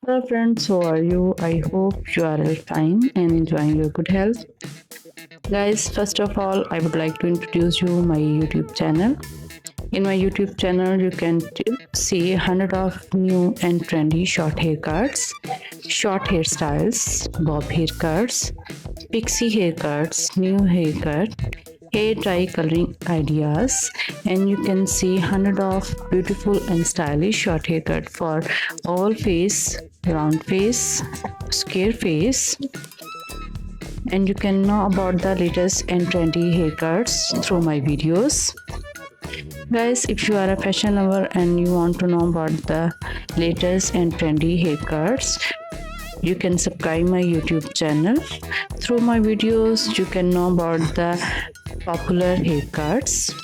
Hello friends, how are you? I hope you are all fine and enjoying your good health. Guys, first of all, I would like to introduce you my YouTube channel. In my YouTube channel, you can see 100 of new and trendy short haircuts, short hairstyles, bob haircuts, pixie haircuts, new haircut, hair dye coloring ideas, and you can see 100 of beautiful and stylish short haircut for oval face, round face, square face, and you can know about the latest and trendy haircuts through my videos. Guys, if you are a fashion lover and you want to know about the latest and trendy haircuts, you can subscribe my YouTube channel. Through my videos, you can know about the popular haircuts.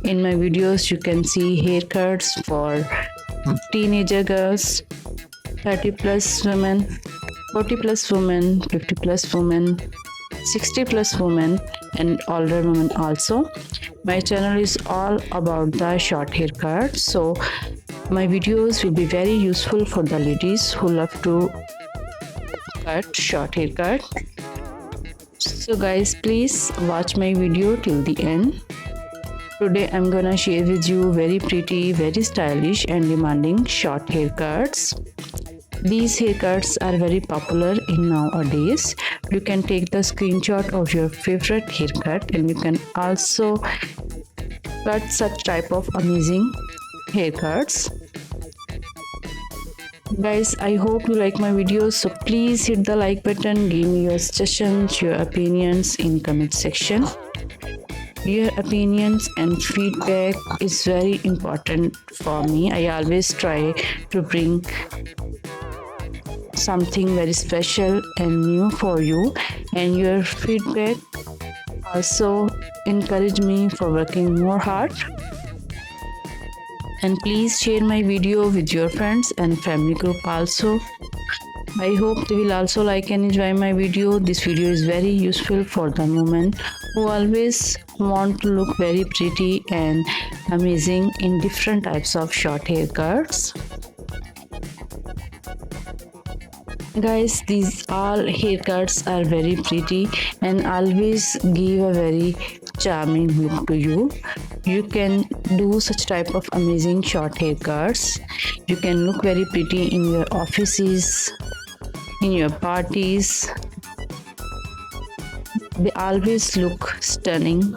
In my videos, you can see haircuts for teenager girls, 30 plus women, 40 plus women, 50 plus women, 60 plus women, and older women also. My channel is all about the short haircut, so my videos will be very useful for the ladies who love to cut short haircut. So guys, please watch my video till the end. Today I'm gonna share with you very pretty, very stylish and demanding short haircuts. These haircuts are very popular in nowadays. You can take the screenshot of your favorite haircut and you can also cut such type of amazing haircuts. Guys, I hope you like my videos, so please hit the like button, give me your suggestions, your opinions in comment section. Your opinions and feedback is very important for me. I always try to bring something very special and new for you, and your feedback also encourage me for working more hard. And please share my video with your friends and family group also. I hope they will also like and enjoy my video. This video is very useful for the women who always want to look very pretty and amazing in different types of short haircuts. Guys, these all haircuts are very pretty and always give a very charming look to you. You can do such type of amazing short haircuts. You can look very pretty in your offices, in your parties. They always look stunning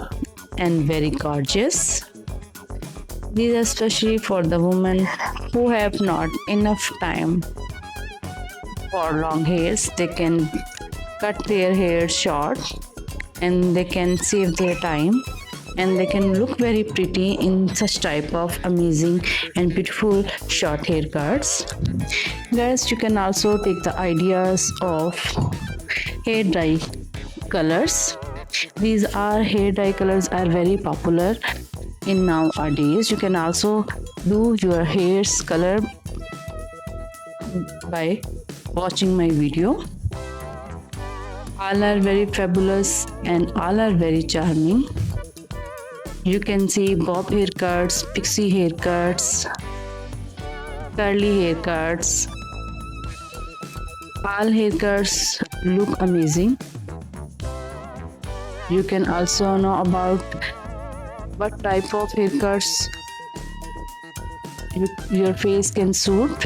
and very gorgeous. These are especially for the women who have not enough time for long hairs. They can cut their hair short and they can save their time and they can look very pretty in such type of amazing and beautiful short haircuts. Guys, you can also take the ideas of hair dye colors. These are hair dye colors are very popular in nowadays. You can also do your hair's color by watching my video. All are very fabulous and all are very charming. You can see bob haircuts, pixie haircuts, curly haircuts. All haircuts look amazing. You can also know about what type of haircuts your face can suit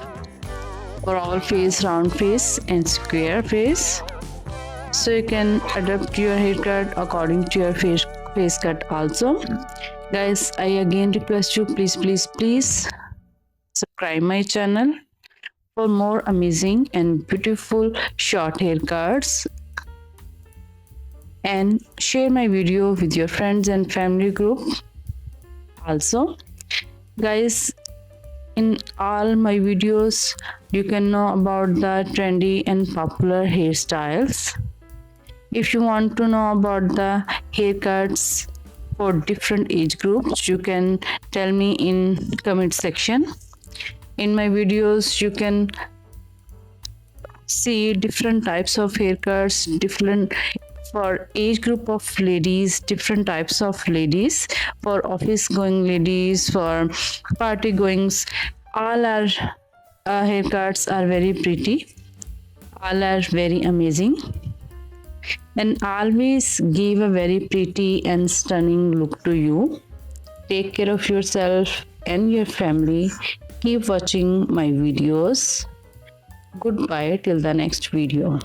for oval face, round face, and square face. So you can adapt your haircut according to your face cut also. Guys, I again request you, please subscribe my channel for more amazing and beautiful short haircuts, and share my video with your friends and family group also. Guys, in all my videos you can know about the trendy and popular hairstyles. If you want to know about the haircuts for different age groups, you can tell me in comment section. In my videos you can see different types of haircuts, different for age group of ladies, different types of ladies, for office going ladies, for party goings. All are Haircuts are very pretty. All are very amazing and always give a very pretty and stunning look to you. Take care of yourself and your family. Keep watching my videos. Goodbye till the next video.